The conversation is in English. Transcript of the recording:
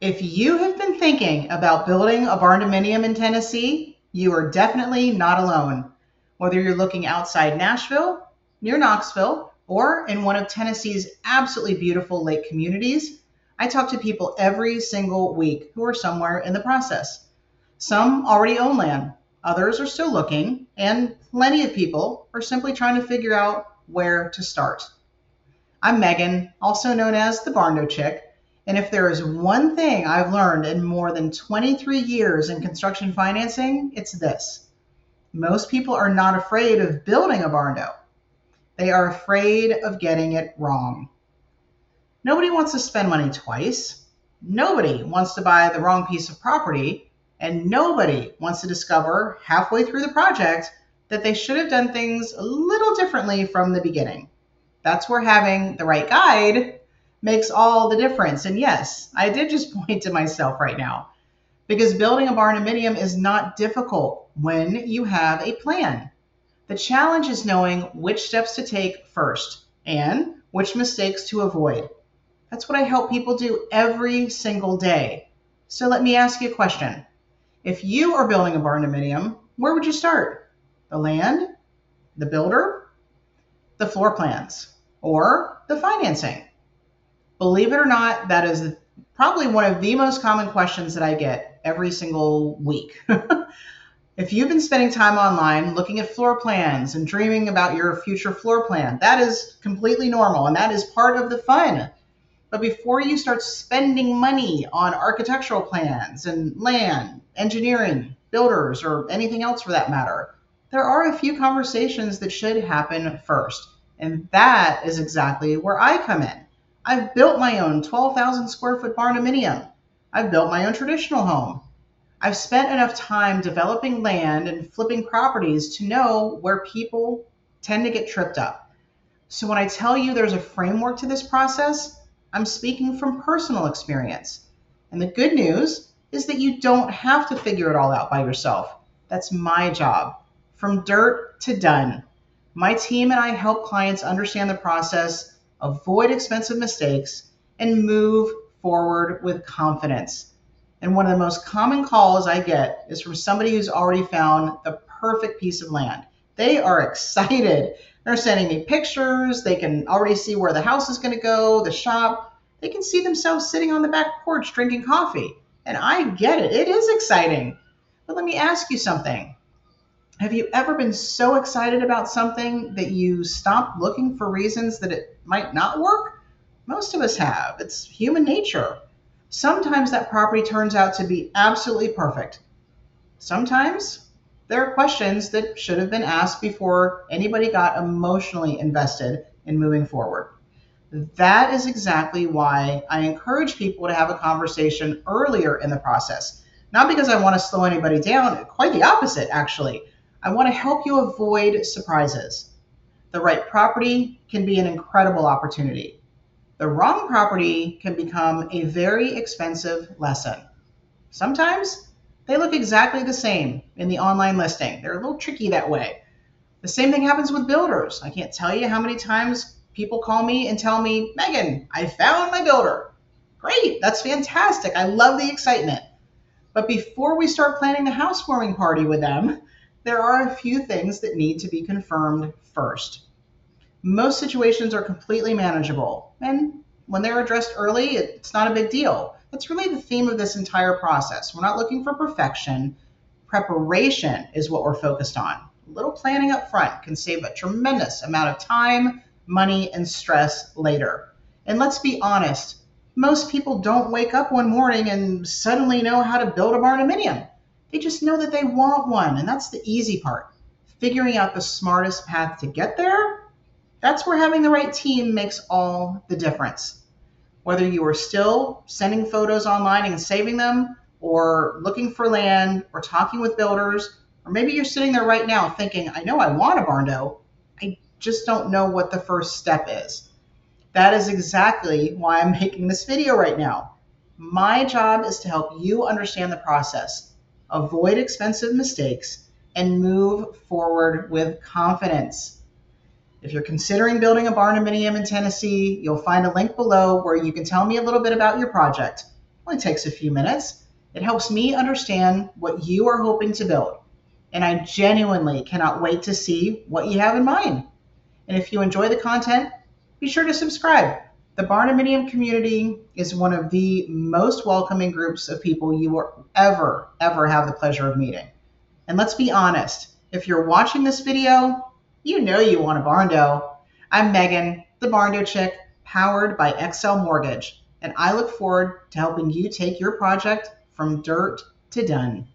If you have been thinking about building a barndominium in Tennessee, you are definitely not alone. Whether you're looking outside Nashville, near Knoxville, or in one of Tennessee's absolutely beautiful lake communities, I talk to people every single week who are somewhere in the process. Some already own land, others are still looking, and plenty of people are simply trying to figure out where to start. I'm Megan, also known as the Barndo Chick, and if there is one thing I've learned in more than 23 years in construction financing, it's this. Most people are not afraid of building a Barndo. They are afraid of getting it wrong. Nobody wants to spend money twice. Nobody wants to buy the wrong piece of property, and nobody wants to discover halfway through the project that they should have done things a little differently from the beginning. That's where having the right guide makes all the difference. And yes, I did just point to myself right now because building a barndominium is not difficult when you have a plan. The challenge is knowing which steps to take first and which mistakes to avoid. That's what I help people do every single day. So let me ask you a question. If you are building a barndominium, where would you start? The land, the builder, the floor plans, or the financing? Believe it or not, that is probably one of the most common questions that I get every single week. If you've been spending time online looking at floor plans and dreaming about your future floor plan, that is completely normal and that is part of the fun. But before you start spending money on architectural plans and land, engineering, builders, or anything else for that matter, there are a few conversations that should happen first. And that is exactly where I come in. I've built my own 12,000 square foot barndominium. I've built my own traditional home. I've spent enough time developing land and flipping properties to know where people tend to get tripped up. So when I tell you there's a framework to this process, I'm speaking from personal experience. And the good news is that you don't have to figure it all out by yourself. That's my job. From dirt to done. My team and I help clients understand the process, avoid expensive mistakes, and move forward with confidence. And one of the most common calls I get is from somebody who's already found the perfect piece of land. They are excited. They're sending me pictures. They can already see where the house is going to go, the shop. They can see themselves sitting on the back porch drinking coffee. And I get it. It is exciting. But let me ask you something. Have you ever been so excited about something that you stopped looking for reasons that it might not work? Most of us have. It's human nature. Sometimes that property turns out to be absolutely perfect. Sometimes there are questions that should have been asked before anybody got emotionally invested in moving forward. That is exactly why I encourage people to have a conversation earlier in the process. Not because I want to slow anybody down, quite the opposite, actually. I want to help you avoid surprises. The right property can be an incredible opportunity. The wrong property can become a very expensive lesson. Sometimes they look exactly the same in the online listing. They're a little tricky that way. The same thing happens with builders. I can't tell you how many times people call me and tell me, Megan, I found my builder. Great, that's fantastic. I love the excitement. But before we start planning the housewarming party with them, there are a few things that need to be confirmed first. Most situations are completely manageable, and when they're addressed early, it's not a big deal. That's really the theme of this entire process. We're not looking for perfection. Preparation is what we're focused on. A little planning up front can save a tremendous amount of time, money, and stress later. And let's be honest, most people don't wake up one morning and suddenly know how to build a barndominium. They just know that they want one, and that's the easy part. Figuring out the smartest path to get there, that's where having the right team makes all the difference. Whether you are still sending photos online and saving them, or looking for land, or talking with builders, or maybe you're sitting there right now thinking, I know I want a Barndo, I just don't know what the first step is. That is exactly why I'm making this video right now. My job is to help you understand the process, avoid expensive mistakes, and move forward with confidence. If you're considering building a barndominium in Tennessee, you'll find a link below where you can tell me a little bit about your project. only takes a few minutes. It helps me understand what you are hoping to build, and I genuinely cannot wait to see what you have in mind. And if you enjoy the content, be sure to subscribe. The Barndominium community is one of the most welcoming groups of people you will ever have the pleasure of meeting. And let's be honest, if you're watching this video, you know you want a Barndo. I'm Megan, the Barndo Chick, powered by XL Mortgage, and I look forward to helping you take your project from dirt to done.